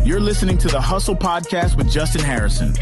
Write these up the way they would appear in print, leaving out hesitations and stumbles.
You're listening to the Hustle Podcast with Justin Harrison.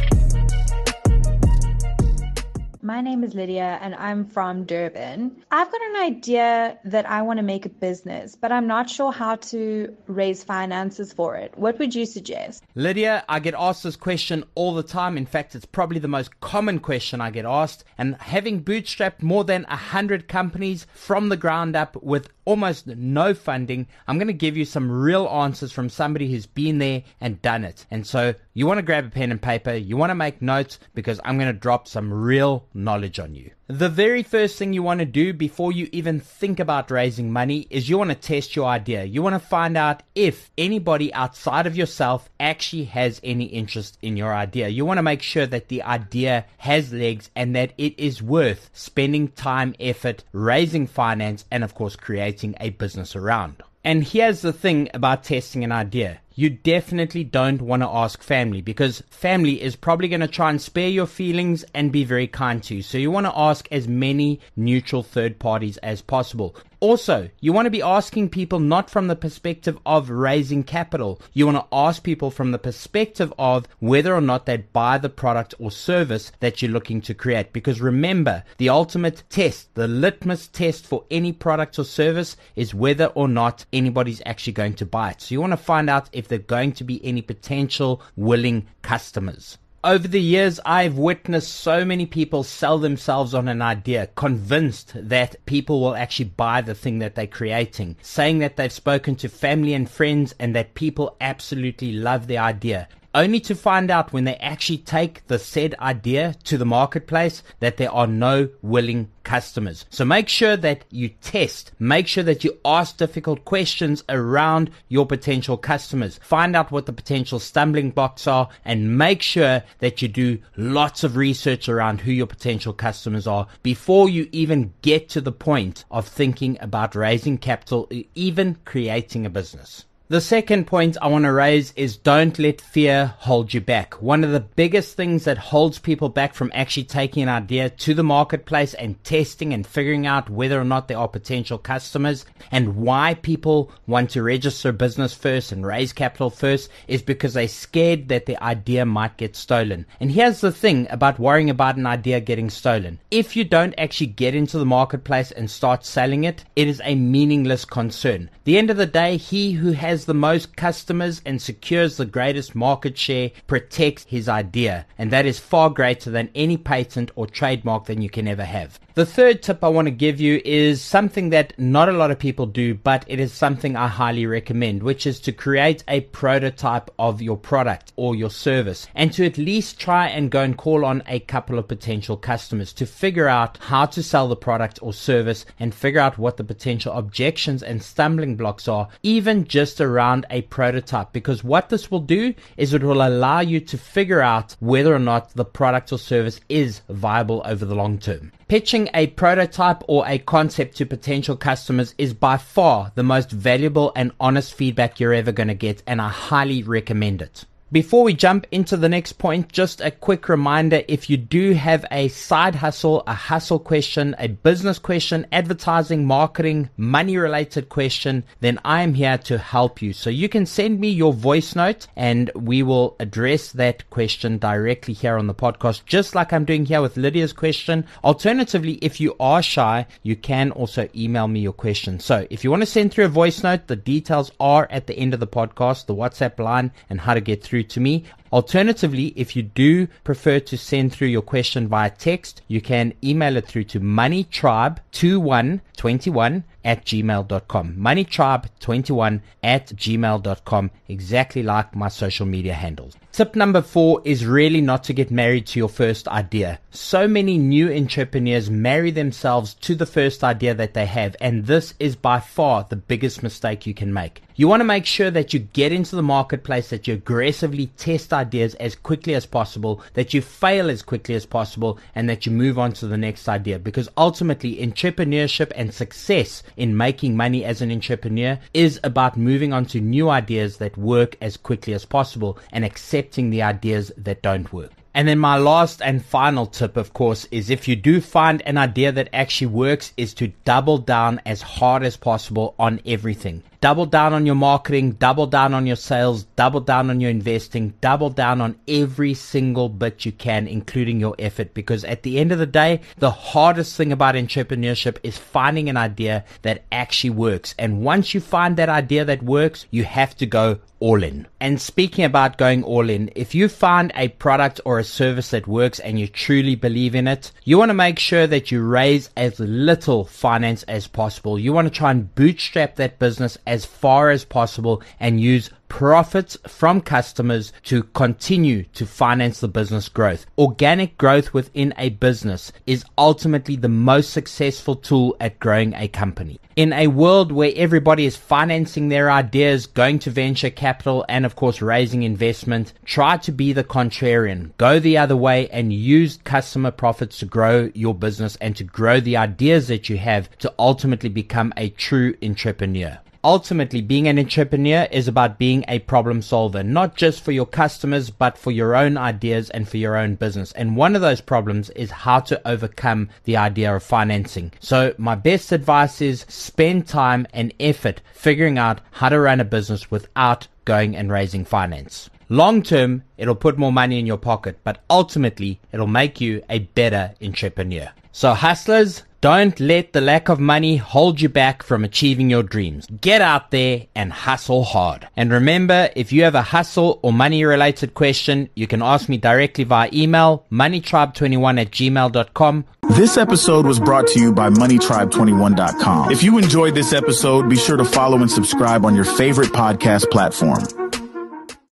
My name is Lydia and I'm from Durban. I've got an idea that I want to make a business, but I'm not sure how to raise finances for it. What would you suggest? Lydia, I get asked this question all the time. In fact, it's probably the most common question I get asked. And having bootstrapped more than 100 companies from the ground up with almost no funding, I'm going to give you some real answers from somebody who's been there and done it. And so you want to grab a pen and paper, you want to make notes, because I'm going to drop some real knowledge on you. The very first thing you want to do before you even think about raising money is you want to test your idea. You want to find out if anybody outside of yourself actually has any interest in your idea. You want to make sure that the idea has legs and that it is worth spending time, effort, raising finance, and of course creating a business around. And here's the thing about testing an idea. You definitely don't want to ask family, because family is probably going to try and spare your feelings and be very kind to you. So you want to ask as many neutral third parties as possible. Also, you want to be asking people not from the perspective of raising capital. You want to ask people from the perspective of whether or not they'd buy the product or service that you're looking to create. Because remember, the ultimate test, the litmus test for any product or service is whether or not anybody's actually going to buy it. So you want to find out if there are going to be any potential willing customers. Over the years, I've witnessed so many people sell themselves on an idea, convinced that people will actually buy the thing that they're creating, saying that they've spoken to family and friends and that people absolutely love the idea, only to find out when they actually take the said idea to the marketplace that there are no willing customers. So make sure that you test, make sure that you ask difficult questions around your potential customers, find out what the potential stumbling blocks are, and make sure that you do lots of research around who your potential customers are before you even get to the point of thinking about raising capital, even creating a business. The second point I want to raise is don't let fear hold you back. One of the biggest things that holds people back from actually taking an idea to the marketplace and testing and figuring out whether or not there are potential customers and why people want to register a business first and raise capital first is because they're scared that the idea might get stolen. And here's the thing about worrying about an idea getting stolen. If you don't actually get into the marketplace and start selling it, it is a meaningless concern. At the end of the day, he who has the most customers and secures the greatest market share protects his idea, and that is far greater than any patent or trademark that you can ever have. The third tip I want to give you is something that not a lot of people do, but it is something I highly recommend, which is to create a prototype of your product or your service and to at least try and go and call on a couple of potential customers to figure out how to sell the product or service and figure out what the potential objections and stumbling blocks are, even just around a prototype. Because what this will do is it will allow you to figure out whether or not the product or service is viable over the long term. Pitching a prototype or a concept to potential customers is by far the most valuable and honest feedback you're ever going to get, and I highly recommend it. Before we jump into the next point, just a quick reminder, if you do have a side hustle, a hustle question, a business question, advertising, marketing, money related question, then I am here to help you. So you can send me your voice note and we will address that question directly here on the podcast, just like I'm doing here with Lydia's question. Alternatively, if you are shy, you can also email me your question. So if you want to send through a voice note, the details are at the end of the podcast, the WhatsApp line and how to get through to me. Alternatively, if you do prefer to send through your question via text, you can email it through to moneytribe2121@gmail.com. moneytribe21@gmail.com, exactly like my social media handles. Tip number 4 is really not to get married to your first idea. So many new entrepreneurs marry themselves to the first idea that they have, and this is by far the biggest mistake you can make. You want to make sure that you get into the marketplace, that you aggressively test ideas as quickly as possible, that you fail as quickly as possible, and that you move on to the next idea. Because ultimately, entrepreneurship and success in making money as an entrepreneur is about moving on to new ideas that work as quickly as possible and accepting the ideas that don't work. And then my last and final tip, of course, is if you do find an idea that actually works, is to double down as hard as possible on everything. Double down on your marketing, double down on your sales, double down on your investing, double down on every single bit you can, including your effort, because at the end of the day, the hardest thing about entrepreneurship is finding an idea that actually works. And once you find that idea that works, you have to go all in. And speaking about going all in, if you find a product or a service that works and you truly believe in it, you want to make sure that you raise as little finance as possible. You want to try and bootstrap that business as far as possible and use profits from customers to continue to finance the business growth. Organic growth within a business is ultimately the most successful tool at growing a company. In a world where everybody is financing their ideas, going to venture capital, and of course raising investment, try to be the contrarian. Go the other way and use customer profits to grow your business and to grow the ideas that you have to ultimately become a true entrepreneur. Ultimately, being an entrepreneur is about being a problem solver, not just for your customers, but for your own ideas and for your own business. And one of those problems is how to overcome the idea of financing. So my best advice is spend time and effort figuring out how to run a business without going and raising finance. Long term, it'll put more money in your pocket, but ultimately, it'll make you a better entrepreneur. So hustlers, don't let the lack of money hold you back from achieving your dreams. Get out there and hustle hard. And remember, if you have a hustle or money related question, you can ask me directly via email, moneytribe21@gmail.com. This episode was brought to you by moneytribe21.com. If you enjoyed this episode, be sure to follow and subscribe on your favorite podcast platform.